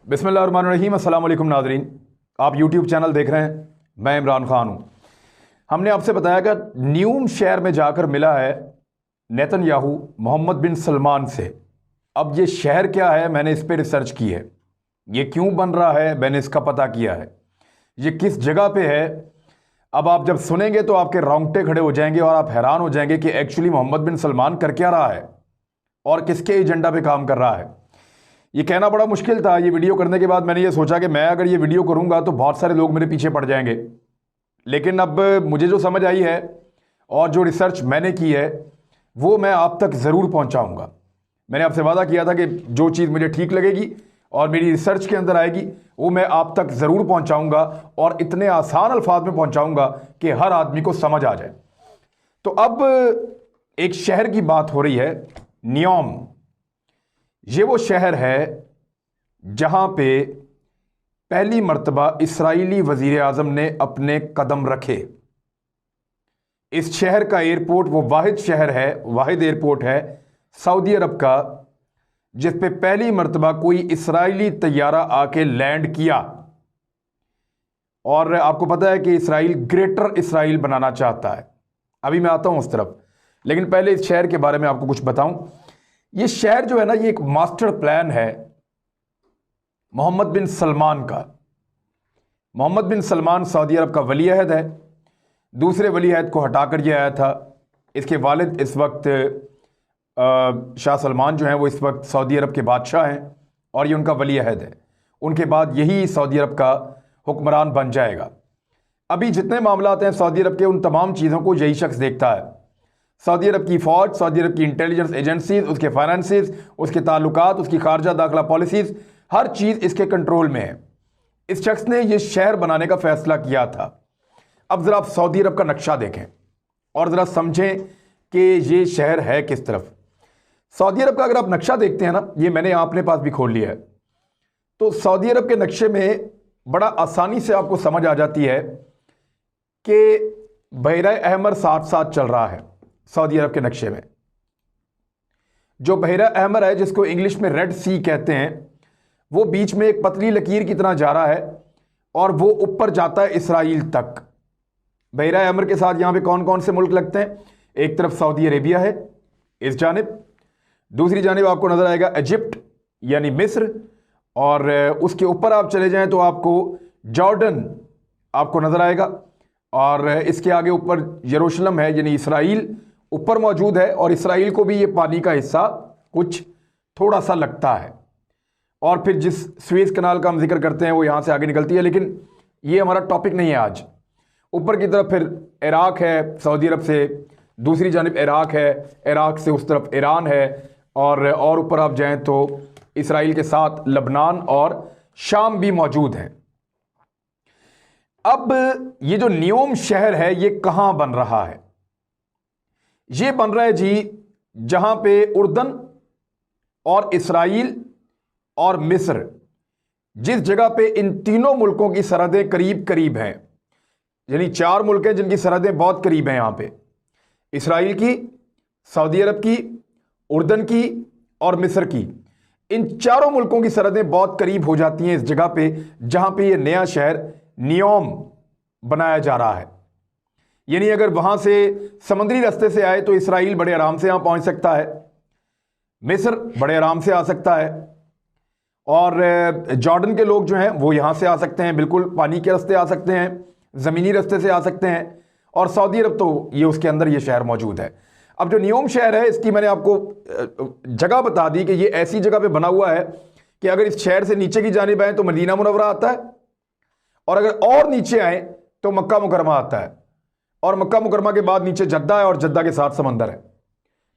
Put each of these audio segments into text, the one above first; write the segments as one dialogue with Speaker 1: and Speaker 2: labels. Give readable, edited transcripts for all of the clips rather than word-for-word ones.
Speaker 1: बिस्मिल्लाहिर्रहमानिर्रहीम। अस्सलाम वालेकुम नाज़रीन, आप यूट्यूब चैनल देख रहे हैं। मैं इमरान खान हूँ। हमने आपसे बताया कि न्यूम शहर में जाकर मिला है नेतन्याहू मोहम्मद बिन सलमान से। अब ये शहर क्या है, मैंने इस पर रिसर्च की है। ये क्यों बन रहा है, मैंने इसका पता किया है। ये किस जगह पे है। अब आप जब सुनेंगे तो आपके रोंगटे खड़े हो जाएंगे और आप हैरान हो जाएंगे कि एक्चुअली मोहम्मद बिन सलमान कर क्या रहा है और किसके एजेंडा पे काम कर रहा है। ये कहना बड़ा मुश्किल था। ये वीडियो करने के बाद मैंने ये सोचा कि मैं अगर ये वीडियो करूंगा तो बहुत सारे लोग मेरे पीछे पड़ जाएंगे, लेकिन अब मुझे जो समझ आई है और जो रिसर्च मैंने की है वो मैं आप तक ज़रूर पहुंचाऊंगा। मैंने आपसे वादा किया था कि जो चीज़ मुझे ठीक लगेगी और मेरी रिसर्च के अंदर आएगी वो मैं आप तक ज़रूर पहुंचाऊंगा और इतने आसान अल्फाज में पहुंचाऊंगा कि हर आदमी को समझ आ जाए। तो अब एक शहर की बात हो रही है, न्योम। ये वो शहर है जहां पे पहली मर्तबा इस्राइली वजीर आजम ने अपने कदम रखे। इस शहर का एयरपोर्ट वो वाहिद शहर है, वाहिद एयरपोर्ट है सऊदी अरब का जिस पे पहली मर्तबा कोई इस्राइली तैयारा आके लैंड किया। और आपको पता है कि इसराइल ग्रेटर इसराइल बनाना चाहता है। अभी मैं आता हूं उस तरफ, लेकिन पहले इस शहर के बारे में आपको कुछ बताऊं। ये शहर जो है ना, ये एक मास्टर प्लान है मोहम्मद बिन सलमान का। मोहम्मद बिन सलमान सऊदी अरब का वली अहद है। दूसरे वली अहद को हटाकर ये आया था। इसके वालिद इस वक्त शाह सलमान जो हैं वो इस वक्त सऊदी अरब के बादशाह हैं और ये उनका वली अहद है। उनके बाद यही सऊदी अरब का हुक्मरान बन जाएगा। अभी जितने मामलात हैं सऊदी अरब के, उन तमाम चीज़ों को यही शख्स देखता है। सऊदी अरब की फ़ौज, सऊदी अरब की इंटेलिजेंस एजेंसीज, उसके फाइनेंसिस, उसके ताल्लुकात, उसकी खारजा दाखिला पॉलिसीज़, हर चीज़ इसके कंट्रोल में है। इस शख्स ने यह शहर बनाने का फैसला किया था। अब ज़रा आप सऊदी अरब का नक्शा देखें और ज़रा समझें कि ये शहर है किस तरफ। सऊदी अरब का अगर आप नक्शा देखते हैं ना, ये मैंने अपने पास भी खोल लिया है, तो सऊदी अरब के नक्शे में बड़ा आसानी से आपको समझ आ जाती है कि बहरा अहमर साथ साथ चल रहा है। सऊदी अरब के नक्शे में जो बहरा अहमर है, जिसको इंग्लिश में रेड सी कहते हैं, वो बीच में एक पतली लकीर की तरह जा रहा है और वो ऊपर जाता है इसराइल तक। बहरा अहमर के साथ यहां पे कौन कौन से मुल्क लगते हैं? एक तरफ सऊदी अरेबिया है इस जानिब, दूसरी जानिब आपको नजर आएगा इजिप्ट यानी मिस्र, और उसके ऊपर आप चले जाएं तो आपको जॉर्डन आपको नजर आएगा, और इसके आगे ऊपर यरूशलेम है यानी इसराइल ऊपर मौजूद है। और इसराइल को भी ये पानी का हिस्सा कुछ थोड़ा सा लगता है। और फिर जिस स्वेज कनाल का हम जिक्र करते हैं वो यहाँ से आगे निकलती है, लेकिन ये हमारा टॉपिक नहीं है आज। ऊपर की तरफ फिर इराक है सऊदी अरब से, दूसरी जानिब इराक है, इराक से उस तरफ ईरान है, और ऊपर आप जाएं तो इसराइल के साथ लबनान और शाम भी मौजूद हैं। अब ये जो न्योम शहर है ये कहां बन रहा है? ये बन रहा है जी जहां पे उर्दन और इसराइल और मिस्र, जिस जगह पे इन तीनों मुल्कों की सरहदें करीब करीब हैं, यानी चार मुल्क हैं जिनकी सरहदें बहुत करीब हैं यहां पे, इसराइल की, सऊदी अरब की, उर्दन की और मिस्र की। इन चारों मुल्कों की सरहदें बहुत करीब हो जाती हैं इस जगह पे जहां पे ये नया शहर न्योम बनाया जा रहा है। यानी अगर वहां से समुद्री रास्ते से आए तो इसराइल बड़े आराम से यहां पहुंच सकता है, मिस्र बड़े आराम से आ सकता है, और जॉर्डन के लोग जो हैं वो यहां से आ सकते हैं, बिल्कुल पानी के रास्ते आ सकते हैं, ज़मीनी रास्ते से आ सकते हैं, और सऊदी अरब तो ये उसके अंदर ये शहर मौजूद है। अब जो न्योम शहर है इसकी मैंने आपको जगह बता दी कि ये ऐसी जगह पे बना हुआ है कि अगर इस शहर से नीचे की जानिब आए तो मदीना मुनव्वरा आता है, और अगर और नीचे आए तो मक्का मुकरमा आता है, और मक्का मुकरमा के बाद नीचे जद्दा है और जद्दा के साथ समंदर है।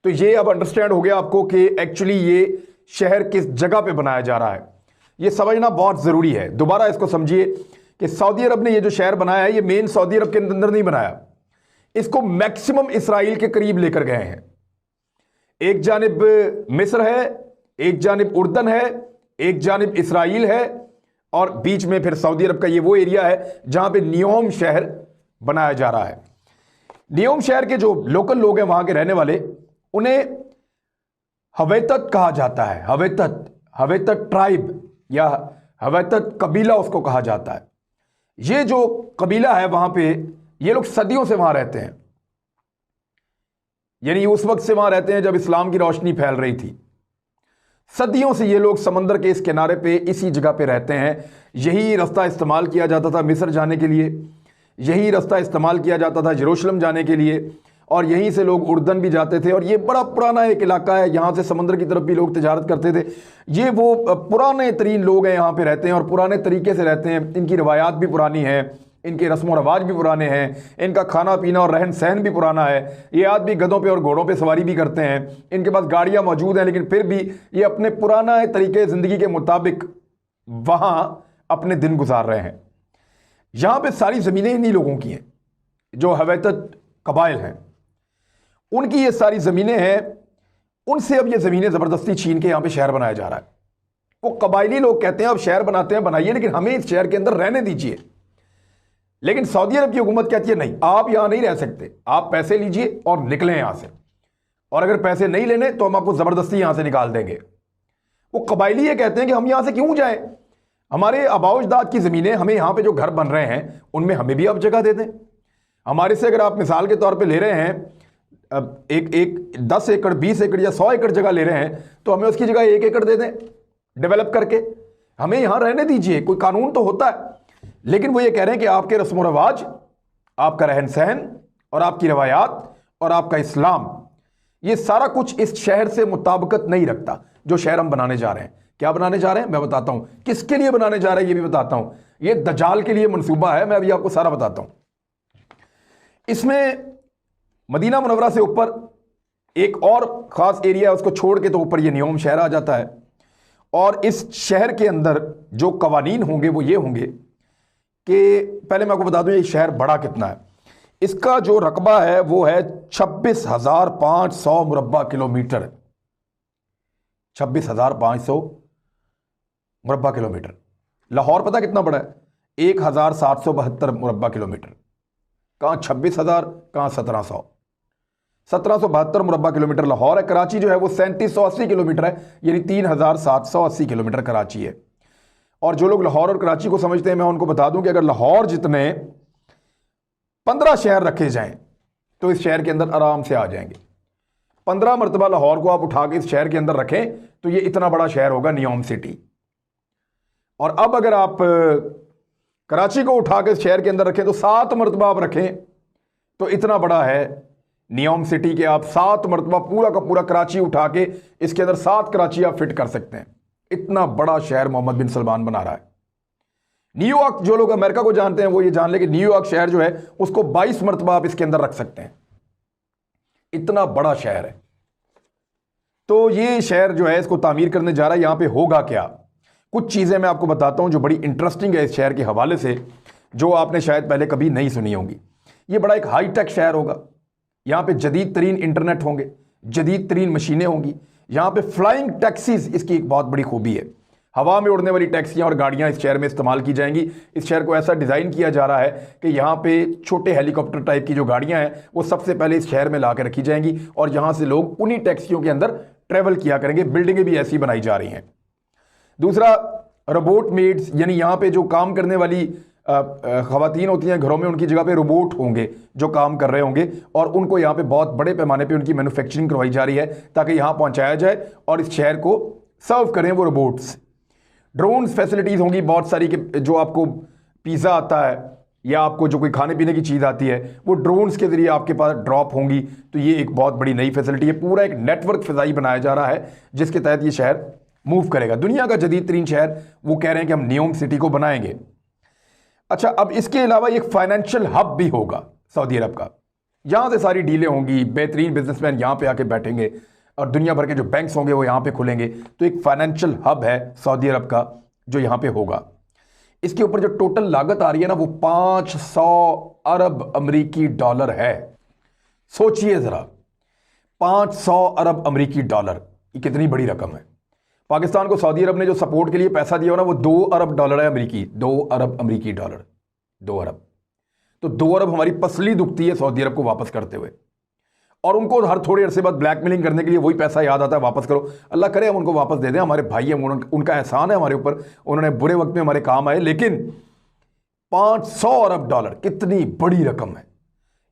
Speaker 1: तो ये अब अंडरस्टैंड हो गया आपको कि एक्चुअली ये शहर किस जगह पे बनाया जा रहा है। ये समझना बहुत ज़रूरी है। दोबारा इसको समझिए कि सऊदी अरब ने ये जो शहर बनाया है ये मेन सऊदी अरब के अंदर नहीं बनाया, इसको मैक्सिमम इसराइल के करीब लेकर गए हैं। एक जानिब मिस्र है, एक जानिब उर्दन है, एक जानिब इसराइल है, और बीच में फिर सऊदी अरब का ये वो एरिया है जहां पे न्योम शहर बनाया जा रहा है। न्योम शहर के जो लोकल लोग हैं वहां के रहने वाले, उन्हें हवेतत कहा जाता है। हवेतत ट्राइब या हवैतत कबीला उसको कहा जाता है। ये जो कबीला है वहां पे, ये लोग सदियों से वहां रहते हैं, यानी उस वक्त से वहां रहते हैं जब इस्लाम की रोशनी फैल रही थी। सदियों से ये लोग समंदर के इस किनारे पे, इसी जगह पे रहते हैं। यही रास्ता इस्तेमाल किया जाता था मिस्र जाने के लिए, यही रास्ता इस्तेमाल किया जाता था यरूशलेम जाने के लिए, और यहीं से लोग उर्दन भी जाते थे। और ये बड़ा पुराना एक इलाका है, यहाँ से समंदर की तरफ भी लोग तिजारत करते थे। ये वो पुराने तरीन लोग हैं, यहाँ पे रहते हैं और पुराने तरीके से रहते हैं। इनकी रवायात भी पुरानी है, इनके रस्म व रवाज भी पुराने हैं, इनका खाना पीना और रहन सहन भी पुराना है। ये आदमी गधों पे और घोड़ों पे सवारी भी करते हैं, इनके पास गाड़ियाँ मौजूद हैं, लेकिन फिर भी ये अपने पुराना तरीके ज़िंदगी के मुताबिक वहाँ अपने दिन गुजार रहे हैं। यहाँ पे सारी ज़मीनें इन्हीं लोगों की हैं, जो हवैतत कबाइल हैं, उनकी ये सारी ज़मीनें हैं। उनसे अब ये ज़मीनें ज़बरदस्ती छीन के यहाँ पे शहर बनाया जा रहा है। वो कबायली लोग कहते हैं अब शहर बनाते हैं, बनाइए, लेकिन हमें इस शहर के अंदर रहने दीजिए। लेकिन सऊदी अरब की हुकूमत कहती है नहीं, आप यहां नहीं रह सकते, आप पैसे लीजिए और निकलें यहां से, और अगर पैसे नहीं लेने तो हम आपको ज़बरदस्ती यहां से निकाल देंगे। वो कबायली ये कहते हैं कि हम यहां से क्यों जाएं, हमारे आबाओजदाद की ज़मीनें, हमें यहां पे जो घर बन रहे हैं उनमें हमें भी आप जगह दे दें। हमारे से अगर आप मिसाल के तौर पर ले रहे हैं एक 10 एकड़ 20 एकड़ या 100 एकड़ जगह ले रहे हैं, तो हमें उसकी जगह 1 एकड़ दे दें डेवलप करके, हमें यहां रहने दीजिए। कोई कानून तो होता है, लेकिन वो ये कह रहे हैं कि आपके रस्म व रवाज, आपका रहन सहन और आपकी रवायात और आपका इस्लाम, ये सारा कुछ इस शहर से मुताबिकत नहीं रखता जो शहर हम बनाने जा रहे हैं। क्या बनाने जा रहे हैं मैं बताता हूं, किसके लिए बनाने जा रहे हैं ये भी बताता हूं। ये दज्जाल के लिए मंसूबा है, मैं अभी आपको सारा बताता हूं। इसमें मदीना मुनव्वरा से ऊपर एक और ख़ास एरिया है, उसको छोड़ के तो ऊपर ये न्योम शहर आ जाता है। और इस शहर के अंदर जो कवानीन होंगे वो ये होंगे कि पहले मैं आपको बता दूं ये शहर बड़ा कितना है। इसका जो रकबा है वो है 26,500 मुरब्बा किलोमीटर, 26,500 मुरब्बा किलोमीटर। लाहौर पता कितना बड़ा है, 1,772 मुरब्बा किलोमीटर। कहाँ 26,000, कहाँ 1700, 1772 मुरब्बा किलोमीटर लाहौर है। कराची जो है वो 3780 किलोमीटर है, यानी 3780 किलोमीटर कराची है। और जो लोग लाहौर और कराची को समझते हैं, मैं उनको बता दूं कि अगर लाहौर जितने 15 शहर रखे जाएं तो इस शहर के अंदर आराम से आ जाएंगे। 15 मरतबा लाहौर को आप उठा के इस शहर के अंदर रखें तो ये इतना बड़ा शहर होगा नियोम सिटी। और अब अगर आप कराची को उठा के इस शहर के अंदर रखें तो 7 मरतबा आप रखें तो इतना बड़ा है नियोम सिटी के आप 7 मरतबा पूरा का पूरा कराची उठा के इसके अंदर 7 कराची आप फिट कर सकते हैं। इतना बड़ा शहर मोहम्मद बिन सलमान बना रहा है। न्यूयॉर्क, जो लोग अमेरिका को जानते हैं वो ये जान ले कि न्यूयॉर्क शहर जो है उसको 22 मरतबा आप इसके अंदर रख सकते हैं, इतना बड़ा शहर है। तो ये शहर जो है इसको तामीर करने जा रहा है। यहां पे होगा क्या, कुछ चीजें मैं आपको बताता हूं जो बड़ी इंटरेस्टिंग है इस शहर के हवाले से, जो आपने शायद पहले कभी नहीं सुनी होंगी। ये बड़ा एक हाईटेक शहर होगा, यहां पे जदीद तरीन इंटरनेट होंगे, जदीद तरीन मशीनें होंगी। यहां पे फ्लाइंग टैक्सीज इसकी एक बहुत बड़ी खूबी है, हवा में उड़ने वाली टैक्सियां और गाड़ियां इस शहर में इस्तेमाल की जाएंगी। इस शहर को ऐसा डिज़ाइन किया जा रहा है कि यहाँ पे छोटे हेलीकॉप्टर टाइप की जो गाड़ियां हैं वो सबसे पहले इस शहर में ला के रखी जाएंगी और यहाँ से लोग उन्हीं टैक्सियों के अंदर ट्रेवल किया करेंगे। बिल्डिंगें भी ऐसी बनाई जा रही हैं। दूसरा, रोबोट मेड्स, यानी यहाँ पे जो काम करने वाली खवातीन होती हैं घरों में, उनकी जगह पे रोबोट होंगे जो काम कर रहे होंगे और उनको यहाँ पे बहुत बड़े पैमाने पे उनकी मैन्युफैक्चरिंग करवाई जा रही है ताकि यहाँ पहुँचाया जाए और इस शहर को सर्व करें वो रोबोट्स। ड्रोन्स फैसिलिटीज़ होंगी बहुत सारी कि जो आपको पिज़्ज़ा आता है या आपको जो कोई खाने पीने की चीज़ आती है वो ड्रोन्स के ज़रिए आपके पास ड्रॉप होंगी। तो ये एक बहुत बड़ी नई फैसिलिटी है। पूरा एक नेटवर्क फ़िज़ाई बनाया जा रहा है जिसके तहत ये शहर मूव करेगा। दुनिया का जदीद तरीन शहर वो कह रहे हैं कि हम नियोम सिटी को बनाएंगे। अच्छा, अब इसके अलावा एक फाइनेंशियल हब भी होगा सऊदी अरब का। यहाँ से सारी डीलें होंगी, बेहतरीन बिजनेसमैन यहाँ पे आके बैठेंगे और दुनिया भर के जो बैंक्स होंगे वो यहाँ पे खुलेंगे। तो एक फाइनेंशियल हब है सऊदी अरब का जो यहाँ पे होगा। इसके ऊपर जो टोटल लागत आ रही है ना वो 500 अरब अमरीकी डॉलर है। सोचिए ज़रा, 500 अरब अमरीकी डॉलर, ये कितनी बड़ी रकम है। पाकिस्तान को सऊदी अरब ने जो सपोर्ट के लिए पैसा दिया ना वो 2 अरब डॉलर है अमरीकी, 2 अरब अमरीकी डॉलर, 2 अरब। तो 2 अरब हमारी पसली दुखती है सऊदी अरब को वापस करते हुए। और उनको हर थोड़े अरसे बाद ब्लैकमेलिंग करने के लिए वही पैसा याद आता है, वापस करो। अल्लाह करे हम उनको वापस दे दें, हमारे भाई हैं, उनका एहसान है हमारे ऊपर, उन्होंने बुरे वक्त में हमारे काम आए। लेकिन 500 अरब डॉलर कितनी बड़ी रकम है।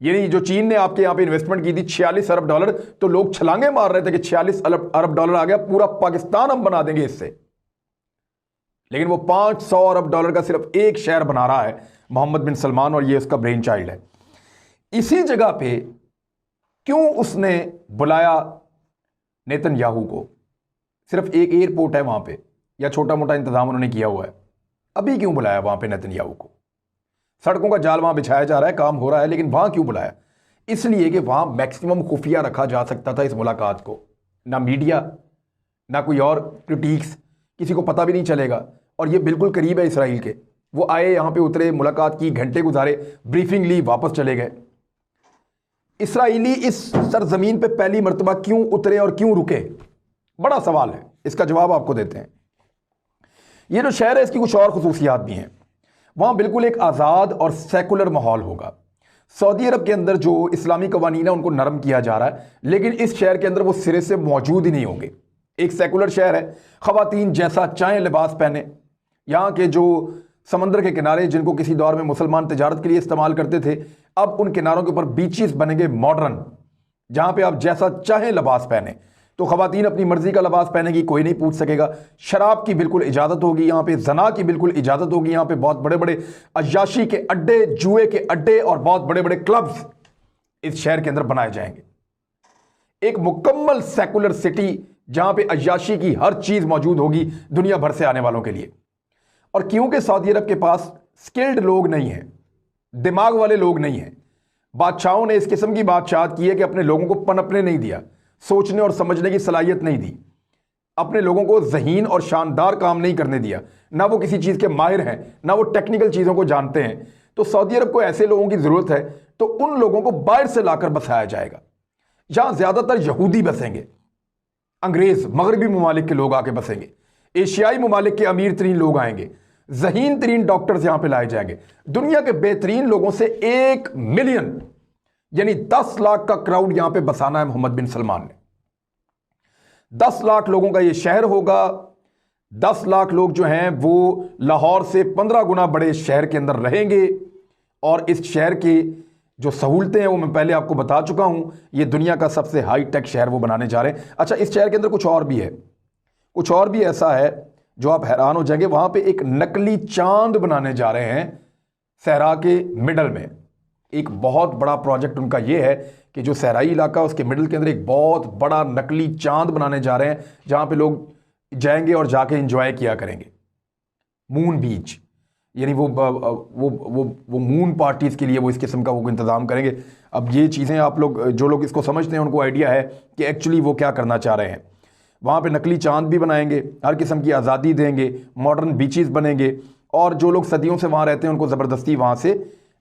Speaker 1: यानी जो चीन ने आपके यहाँ पे इन्वेस्टमेंट की थी 46 अरब डॉलर, तो लोग छलांगे मार रहे थे कि 46 अरब डॉलर आ गया, पूरा पाकिस्तान हम बना देंगे इससे। लेकिन वो 500 अरब डॉलर का सिर्फ एक शहर बना रहा है मोहम्मद बिन सलमान, और ये उसका ब्रेन चाइल्ड है। इसी जगह पे क्यों उसने बुलाया नेतन्याहू को? सिर्फ एक एयरपोर्ट है वहां पे, या छोटा मोटा इंतजाम उन्होंने किया हुआ है? अभी क्यों बुलाया वहां पे नेतन्याहू को? सड़कों का जाल वहां बिछाया जा रहा है, काम हो रहा है, लेकिन वहां क्यों बुलाया? इसलिए कि वहां मैक्सिमम खुफिया रखा जा सकता था इस मुलाकात को। ना मीडिया, ना कोई और क्रिटिक्स, किसी को पता भी नहीं चलेगा। और ये बिल्कुल करीब है इसराइल के। वो आए, यहां पे उतरे, मुलाकात की, घंटे गुजारे, ब्रीफिंग ली, वापस चले गए। इसराइली इस सरजमीन पे पहली मर्तबा क्यों उतरे और क्यों रुके? बड़ा सवाल है, इसका जवाब आपको देते हैं। ये जो शहर है इसकी कुछ और खुसूसियात भी हैं। वहां बिल्कुल एक आज़ाद और सेकुलर माहौल होगा। सऊदी अरब के अंदर जो इस्लामी कवानीन है उनको नरम किया जा रहा है, लेकिन इस शहर के अंदर वो सिरे से मौजूद ही नहीं होंगे। एक सेकुलर शहर है, ख़वातीन जैसा चाहें लिबास पहने। यहाँ के जो समंदर के किनारे, जिनको किसी दौर में मुसलमान तिजारत के लिए इस्तेमाल करते थे, अब उन किनारों के ऊपर बीचेस बनेंगे मॉडर्न, जहाँ पे आप जैसा चाहें लिबास पहने। तो ख़वातीन अपनी मर्जी का लिबास पहनेगी, कोई नहीं पूछ सकेगा। शराब की बिल्कुल इजाज़त होगी यहाँ पे, जना की बिल्कुल इजाज़त होगी यहाँ पे। बहुत बड़े बड़े अय्याशी के अड्डे, जुए के अड्डे और बहुत बड़े बड़े क्लब्स इस शहर के अंदर बनाए जाएंगे। एक मुकम्मल सेकुलर सिटी जहाँ पे अय्याशी की हर चीज़ मौजूद होगी दुनिया भर से आने वालों के लिए। और क्योंकि सऊदी अरब के पास स्किल्ड लोग नहीं हैं, दिमाग वाले लोग नहीं हैं, बादशाहों ने इस किस्म की बादशाहत की है कि अपने लोगों को पनपने नहीं दिया, सोचने और समझने की सलाहियत नहीं दी, अपने लोगों को ज़हीन और शानदार काम नहीं करने दिया। ना वो किसी चीज़ के माहिर हैं, ना वो टेक्निकल चीज़ों को जानते हैं। तो सऊदी अरब को ऐसे लोगों की ज़रूरत है, तो उन लोगों को बाहर से लाकर बसाया जाएगा। जहाँ ज़्यादातर यहूदी बसेंगे, अंग्रेज़ मगरबी ममालिक के लोग आके बसेंगे, एशियाई ममालिक के अमीर तरीन लोग आएंगे, ज़हीन तरीन डॉक्टर्स यहाँ पे लाए जाएंगे। दुनिया के बेहतरीन लोगों से 1 मिलियन यानी 10 लाख का क्राउड यहां पे बसाना है मोहम्मद बिन सलमान ने। 10 लाख लोगों का ये शहर होगा। 10 लाख लोग जो हैं वो लाहौर से 15 गुना बड़े शहर के अंदर रहेंगे। और इस शहर की जो सहूलतें हैं वो मैं पहले आपको बता चुका हूं। ये दुनिया का सबसे हाई टेक शहर वो बनाने जा रहे हैं। अच्छा, इस शहर के अंदर कुछ और भी है, कुछ और भी ऐसा है जो आप हैरान हो जाएंगे। वहां पे एक नकली चांद बनाने जा रहे हैं सहरा के मिडल में। एक बहुत बड़ा प्रोजेक्ट उनका ये है कि जो सहराई इलाका उसके मिडिल के अंदर एक बहुत बड़ा नकली चांद बनाने जा रहे हैं, जहां पे लोग जाएंगे और जाके एंजॉय किया करेंगे। मून बीच, यानी वो मून पार्टीज के लिए वो इस किस्म का वो इंतजाम करेंगे। अब ये चीज़ें आप लोग, जो लोग इसको समझते हैं, उनको आइडिया है कि एक्चुअली वो क्या करना चाह रहे हैं। वहाँ पे नकली चांद भी बनाएंगे, हर किस्म की आज़ादी देंगे, मॉडर्न बीचेस बनेंगे, और जो लोग सदियों से वहाँ रहते हैं उनको ज़बरदस्ती वहाँ से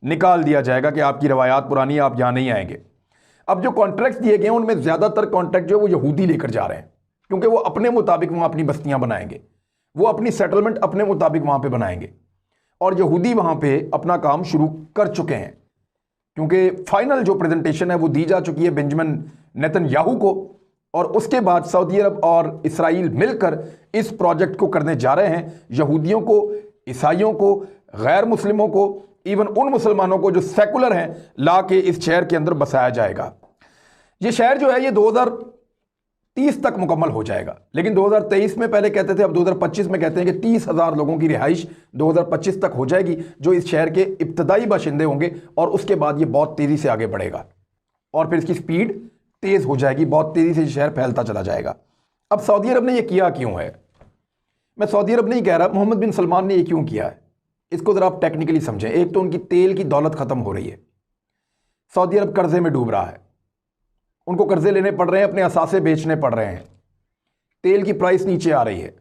Speaker 1: निकाल दिया जाएगा कि आपकी रवायात पुरानी है, आप यहाँ नहीं आएंगे। अब जो कॉन्ट्रैक्ट दिए गए हैं उनमें ज़्यादातर कॉन्ट्रैक्ट जो है वो यहूदी लेकर जा रहे हैं, क्योंकि वो अपने मुताबिक वहाँ अपनी बस्तियाँ बनाएंगे, वो अपनी सेटलमेंट अपने मुताबिक वहाँ पे बनाएंगे। और यहूदी वहाँ पे अपना काम शुरू कर चुके हैं, क्योंकि फाइनल जो प्रेजेंटेशन है वो दी जा चुकी है बेंजामिन नेतन्याहू को। और उसके बाद सऊदी अरब और इसराइल मिलकर इस प्रोजेक्ट को करने जा रहे हैं। यहूदियों को, ईसाइयों को, गैर मुस्लिमों को, इवन उन मुसलमानों को जो सेकुलर हैं, ला के इस शहर के अंदर बसाया जाएगा। ये शहर जो है ये 2030 तक मुकम्मल हो जाएगा, लेकिन 2023 में पहले कहते थे, अब 2025 में कहते हैं कि 30,000 लोगों की रिहाइश 2025 तक हो जाएगी, जो इस शहर के इब्तदाई बाशिंदे होंगे। और उसके बाद ये बहुत तेज़ी से आगे बढ़ेगा और फिर इसकी स्पीड तेज़ हो जाएगी, बहुत तेज़ी से शहर फैलता चला जाएगा। अब सऊदी अरब ने यह किया क्यों है? मैं सऊदी अरब नहीं कह रहा, मोहम्मद बिन सलमान ने यह क्यों किया है, इसको ज़रा आप टेक्निकली समझें। एक तो उनकी तेल की दौलत ख़त्म हो रही है, सऊदी अरब कर्जे में डूब रहा है, उनको कर्जे लेने पड़ रहे हैं, अपने असासे बेचने पड़ रहे हैं, तेल की प्राइस नीचे आ रही है,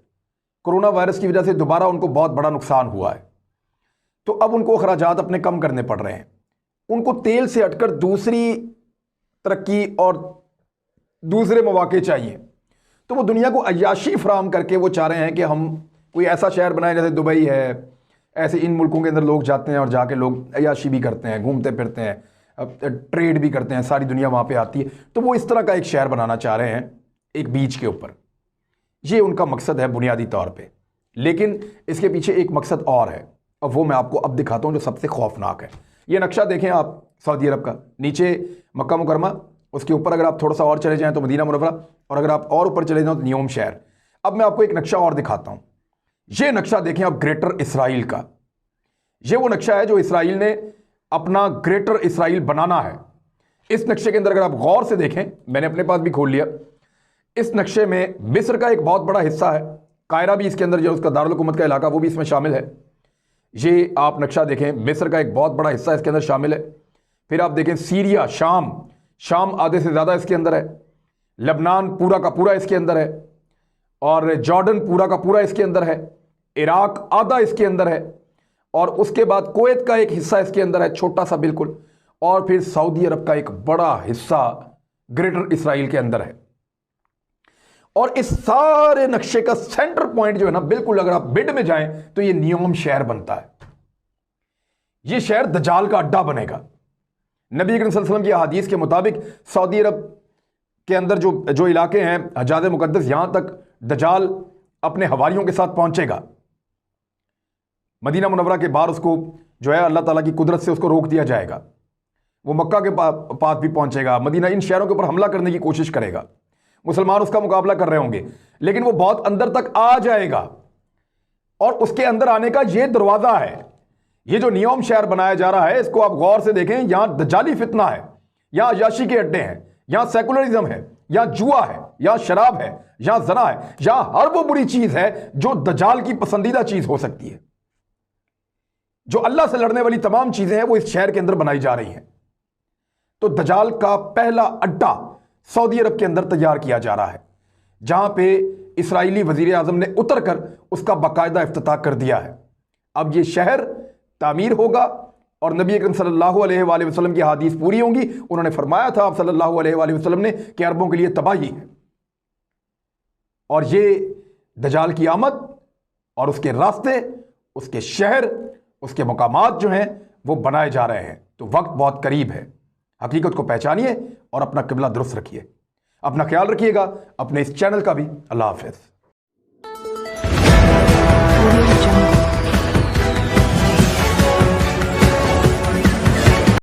Speaker 1: कोरोना वायरस की वजह से दोबारा उनको बहुत बड़ा नुकसान हुआ है, तो अब उनको अखराजात अपने कम करने पड़ रहे हैं। उनको तेल से हटकर दूसरी तरक्की और दूसरे मौके चाहिए, तो वो दुनिया को अय्याशी फराम करके वो चाह रहे हैं कि हम कोई ऐसा शहर बनाएं जैसे दुबई है। ऐसे इन मुल्कों के अंदर लोग जाते हैं और जाके लोग अय्याशी भी करते हैं, घूमते फिरते हैं, ट्रेड भी करते हैं, सारी दुनिया वहाँ पे आती है। तो वो इस तरह का एक शहर बनाना चाह रहे हैं एक बीच के ऊपर। ये उनका मकसद है बुनियादी तौर पे, लेकिन इसके पीछे एक मकसद और है, और वो मैं आपको अब दिखाता हूँ जो सबसे खौफनाक है। ये नक्शा देखें आप सऊदी अरब का, नीचे मक्का मुकरमा, उसके ऊपर अगर आप थोड़ा सा और चले जाएं तो मदीना मुनव्वरा, और अगर आप और ऊपर चले जाएं तो न्योम शहर। अब मैं आपको एक नक्शा और दिखाता हूँ। ये नक्शा देखें आप ग्रेटर इसराइल का। ये वो नक्शा है जो इसराइल ने अपना ग्रेटर इसराइल बनाना है। इस नक्शे के अंदर अगर आप गौर से देखें, मैंने अपने पास भी खोल लिया, इस नक्शे में मिस्र का एक बहुत बड़ा हिस्सा है, कायरा भी इसके अंदर जो उसका दारुल हुकूमत का इलाका वो भी इसमें शामिल है। ये आप नक्शा देखें, मिस्र का एक बहुत बड़ा हिस्सा इसके अंदर शामिल है। फिर आप देखें सीरिया, शाम आधे से ज़्यादा इसके अंदर है, लेबनान पूरा का पूरा इसके अंदर है, और जॉर्डन पूरा का पूरा इसके अंदर है, इराक आधा इसके अंदर है, और उसके बाद कुवैत का एक हिस्सा इसके अंदर है, छोटा सा बिल्कुल, और फिर सऊदी अरब का एक बड़ा हिस्सा ग्रेटर इसराइल के अंदर है। और इस सारे नक्शे का सेंटर पॉइंट जो है ना, बिल्कुल अगर आप मिड में जाएं तो ये न्योम शहर बनता है। ये शहर दजाल का अड्डा बनेगा। नबी करीम सल्लल्लाहु अलैहि वसल्लम की हदीस के मुताबिक सऊदी अरब के अंदर जो इलाके हैं हजाज मुकद्दस, यहां तक दजाल अपने हवारियों के साथ पहुंचेगा। मदीना मुनव्वरा के बाहर उसको जो है अल्लाह ताला की कुदरत से उसको रोक दिया जाएगा। वो मक्का के पास भी पहुंचेगा, मदीना, इन शहरों के ऊपर हमला करने की कोशिश करेगा। मुसलमान उसका मुकाबला कर रहे होंगे, लेकिन वो बहुत अंदर तक आ जाएगा। और उसके अंदर आने का ये दरवाजा है। ये जो न्योम शहर बनाया जा रहा है, इसको आप गौर से देखें। यहां दजाली फितना है, यहां अयाशी के अड्डे हैं, यहां सेकुलरिज्म है, यहां जुआ है, यहां शराब है, यहां जना है, यहां हर वो बुरी चीज है जो दजाल की पसंदीदा चीज हो सकती है। जो अल्लाह से लड़ने वाली तमाम चीजें हैं वो इस शहर के अंदर बनाई जा रही हैं। तो दजाल का पहला अड्डा सऊदी अरब के अंदर तैयार किया जा रहा है, जहां पे इस्राएली वजीर आजम ने उतर कर उसका बाकायदा इफ्तिताह कर दिया है। अब ये शहर तामीर होगा और नबी अकरम सल्लल्लाहु अलैहि वसल्लम की हदीस पूरी होंगी। उन्होंने फरमाया था आप सल्लल्लाहु अलैहि वसल्लम ने कि अरबों के लिए तबाही है। और ये दजाल की आमद और उसके रास्ते, उसके शहर, उसके मकामात जो हैं वो बनाए जा रहे हैं। तो वक्त बहुत करीब है। हकीकत को पहचानिए और अपना किबला दुरुस्त रखिए। अपना ख्याल रखिएगा, अपने इस चैनल का भी। अल्लाह हाफिज़।